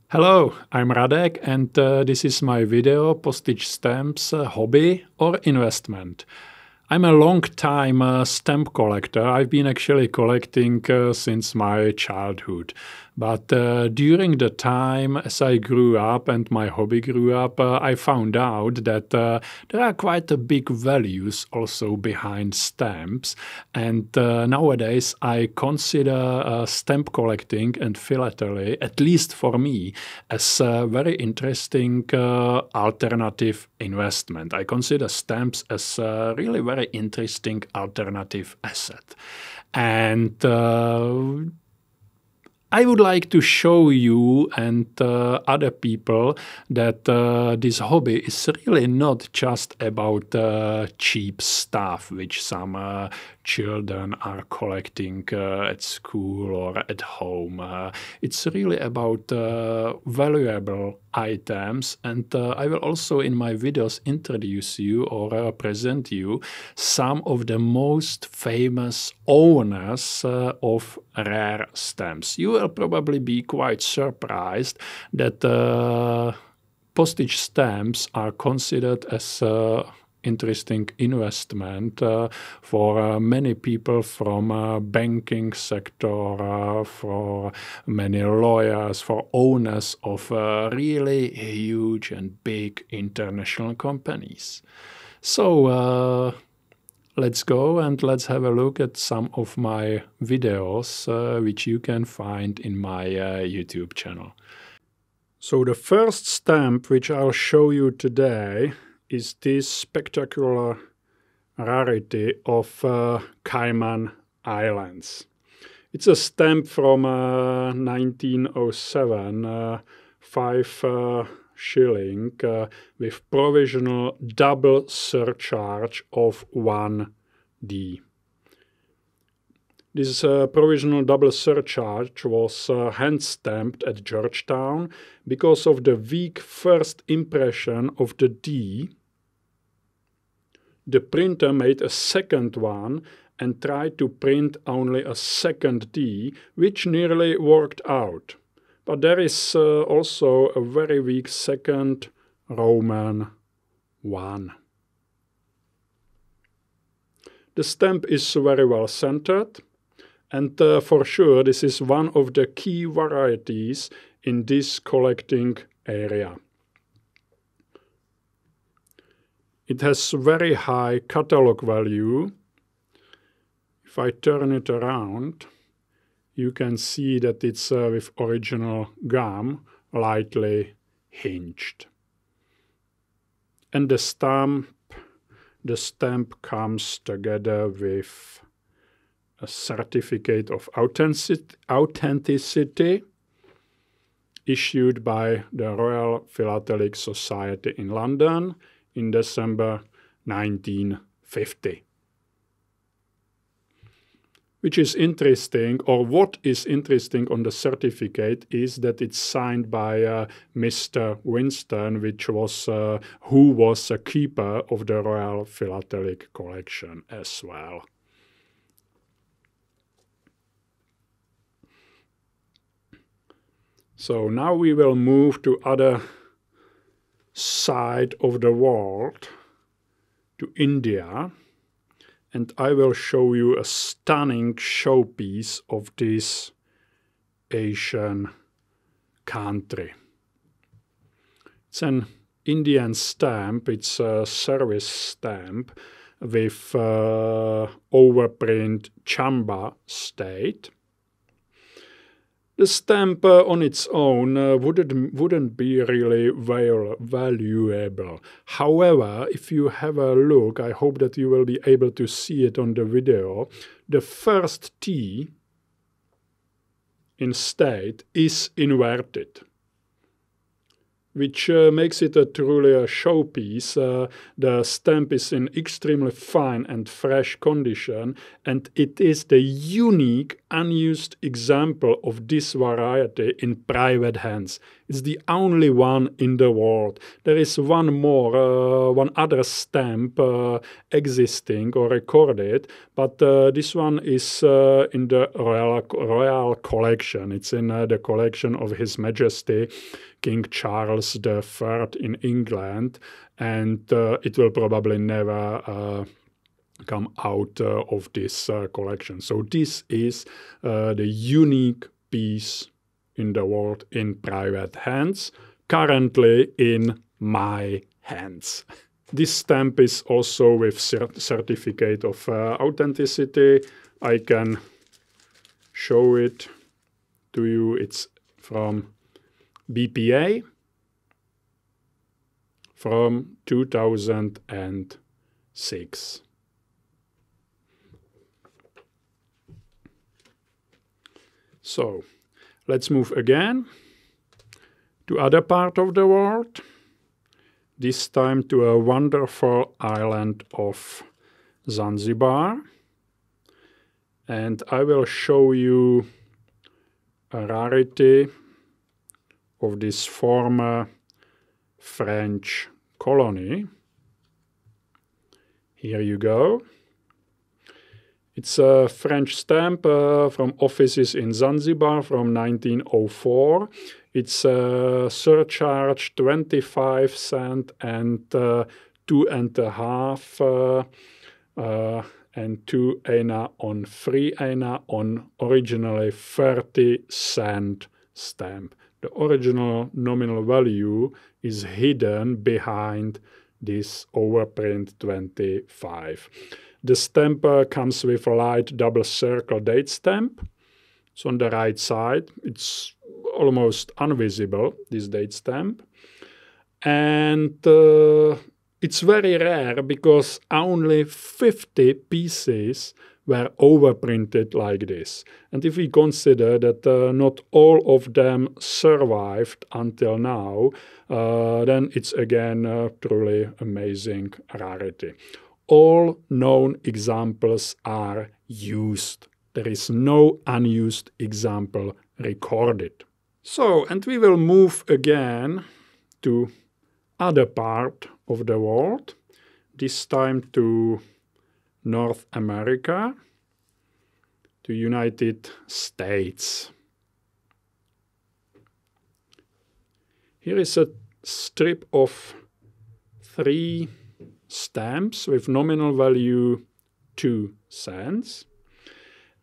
Hello, I'm Radek and this is my video Postage Stamps Hobby or Investment. I'm a long-time stamp collector. I've been actually collecting since my childhood. But during the time as I grew up and my hobby grew up, I found out that there are quite a big values also behind stamps. And nowadays I consider stamp collecting and philately, at least for me, as a very interesting alternative investment. I consider stamps as a really very interesting alternative asset. And I would like to show you and other people that this hobby is really not just about cheap stuff which some children are collecting at school or at home. It's really about valuable items, and I will also in my videos introduce you or present you some of the most famous owners of rare stamps. You will probably be quite surprised that postage stamps are considered as interesting investment for many people from banking sector, for many lawyers, for owners of really huge and big international companies. So let's go and let's have a look at some of my videos which you can find in my YouTube channel. So the first stamp which I'll show you today is this spectacular rarity of Cayman Islands. It's a stamp from 1907, 5 shilling with provisional double surcharge of 1D. This provisional double surcharge was hand-stamped at Georgetown because of the weak first impression of the D. The printer made a second one and tried to print only a second D, which nearly worked out. But there is also a very weak second Roman 1. The stamp is very well centered, and for sure this is one of the key varieties in this collecting area. It has very high catalog value. If I turn it around, you can see that it's with original gum, lightly hinged. And the stamp comes together with a certificate of authenticity issued by the Royal Philatelic Society in London in December 1950. Which is interesting, or what is interesting on the certificate is that it's signed by Mr. Winston, who was a keeper of the Royal Philatelic Collection as well. So now we will move to other side of the world, to India, and I will show you a stunning showpiece of this Asian country. It's an Indian stamp, it's a service stamp with overprint Chamba state. The stamp on its own wouldn't be really valuable. However, if you have a look, I hope that you will be able to see it on the video, the first T in state is inverted, which makes it truly a showpiece. The stamp is in extremely fine and fresh condition, and it is the unique unused example of this variety in private hands. It's the only one in the world. There is one other stamp existing or recorded, but this one is in the royal collection. It's in the collection of His Majesty King Charles III in England, and it will probably never come out of this collection. So this is the unique piece in the world in private hands, currently in my hands. This stamp is also with certificate of authenticity. I can show it to you. It's from BPA from 2006. So let's move again to other part of the world, this time to a wonderful island of Zanzibar. And I will show you a rarity of this former French colony. Here you go. It's a French stamp from offices in Zanzibar from 1904. It's surcharge 25 cents and 2.5 and 2 aina on 3 aina on originally 30-cent stamp. The original nominal value is hidden behind this overprint 25. The stamp comes with a light double circle date stamp. It's on the right side. It's almost invisible, this date stamp. And it's very rare because only 50 pieces were overprinted like this. And if we consider that not all of them survived until now, then it's again truly amazing rarity. All known examples are used. There is no unused example recorded. So, and we will move again to other part of the world, this time to North America, to United States. Here is a strip of 3 stamps with nominal value 2 cents.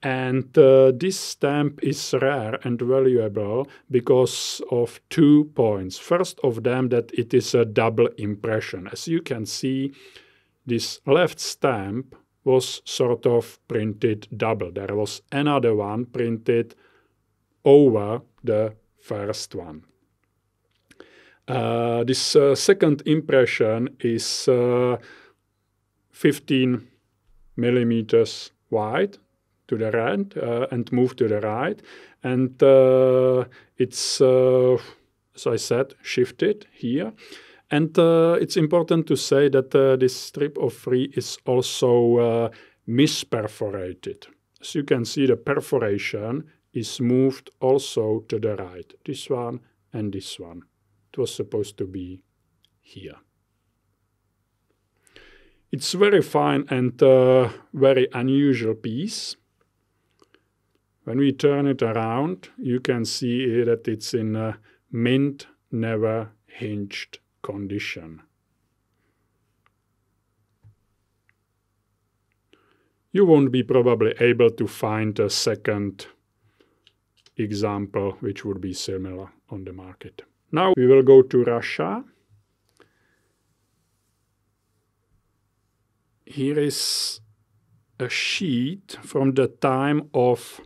And this stamp is rare and valuable because of 2 points. First of them, that it is a double impression. As you can see, this left stamp was sort of printed double. There was another one printed over the first one. This second impression is 15 millimeters wide to the right and move to the right. And it's, as I said, shifted here. And it's important to say that this strip of 3 is also misperforated. As you can see, the perforation is moved also to the right. This one and this one. It was supposed to be here. It's very fine and very unusual piece. When we turn it around, you can see that it's in a mint, never hinged condition. You won't be probably able to find a second example which would be similar on the market. Now we will go to Russia. Here is a sheet from the time of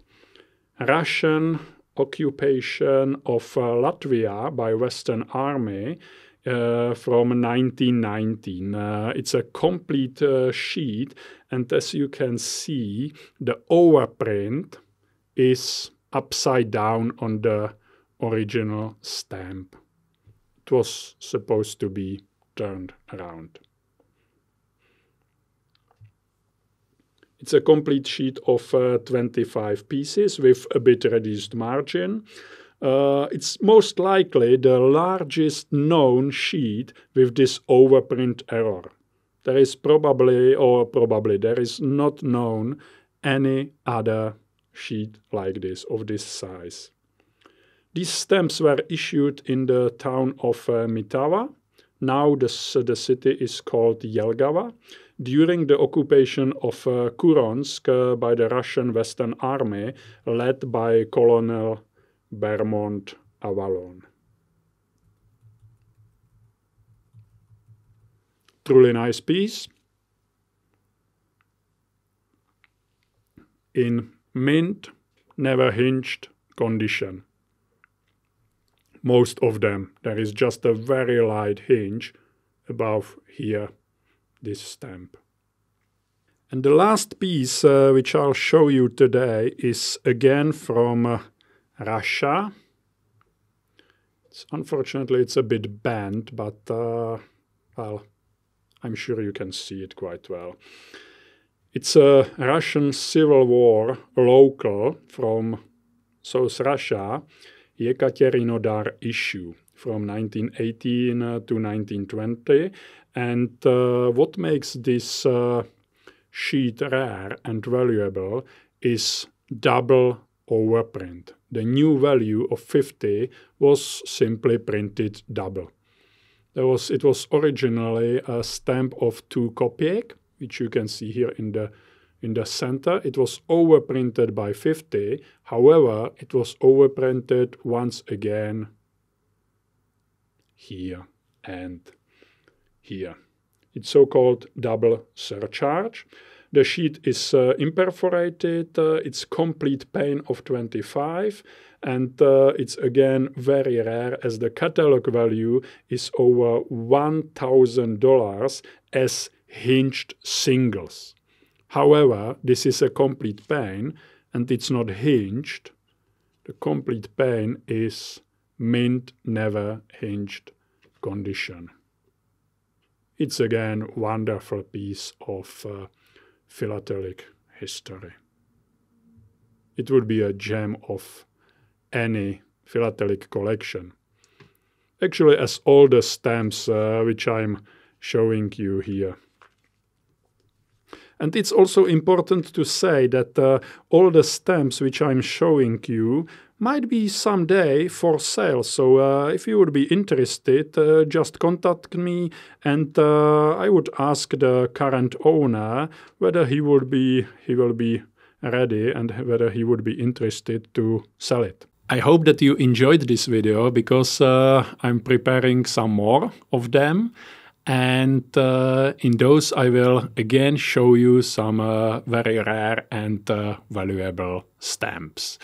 Russian occupation of Latvia by Western Army from 1919. It's a complete sheet, and as you can see, the overprint is upside down on the original stamp. It was supposed to be turned around. It's a complete sheet of 25 pieces with a bit reduced margin. It's most likely the largest known sheet with this overprint error. There is probably there is not known any other sheet like this, of this size. These stamps were issued in the town of Mitawa. Now the city is called Jelgava, during the occupation of Kuronsk by the Russian Western Army, led by Colonel Bermond Avalon. Truly nice piece. In mint, never hinged condition. Most of them. There is just a very light hinge above here, this stamp. And the last piece which I'll show you today is again from Russia. Unfortunately, it's a bit bent, but well, I'm sure you can see it quite well. It's a Russian Civil War local from South Russia, Yekaterinodar issue from 1918 to 1920. And what makes this sheet rare and valuable is double overprint. The new value of 50 was simply printed double. It was originally a stamp of 2 kopiek, which you can see here in the center. It was overprinted by 50. However, it was overprinted once again here and here. It's so-called double surcharge. The sheet is imperforated, it's complete pane of 25, and it's again very rare as the catalog value is over $1,000 as hinged singles. However, this is a complete pane and it's not hinged. The complete pane is mint, never hinged condition. It's again a wonderful piece of philatelic history. It would be a gem of any philatelic collection. Actually, as all the stamps which I'm showing you here. And it's also important to say that all the stamps which I'm showing you might be someday for sale. So if you would be interested, just contact me, and I would ask the current owner whether he will be ready and whether he would be interested to sell it. I hope that you enjoyed this video because I'm preparing some more of them. And in those I will again show you some very rare and valuable stamps.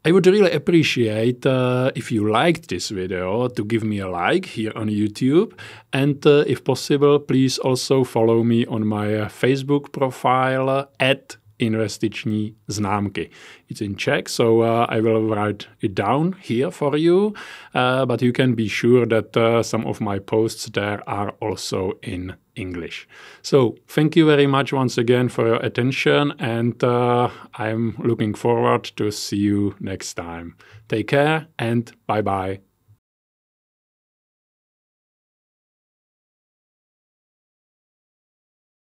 I would really appreciate if you liked this video to give me a like here on YouTube, and if possible, please also follow me on my Facebook profile at investiční známky. It's in Czech, so I will write it down here for you, but you can be sure that some of my posts there are also in English. So thank you very much once again for your attention, and I'm looking forward to see you next time. Take care and bye-bye.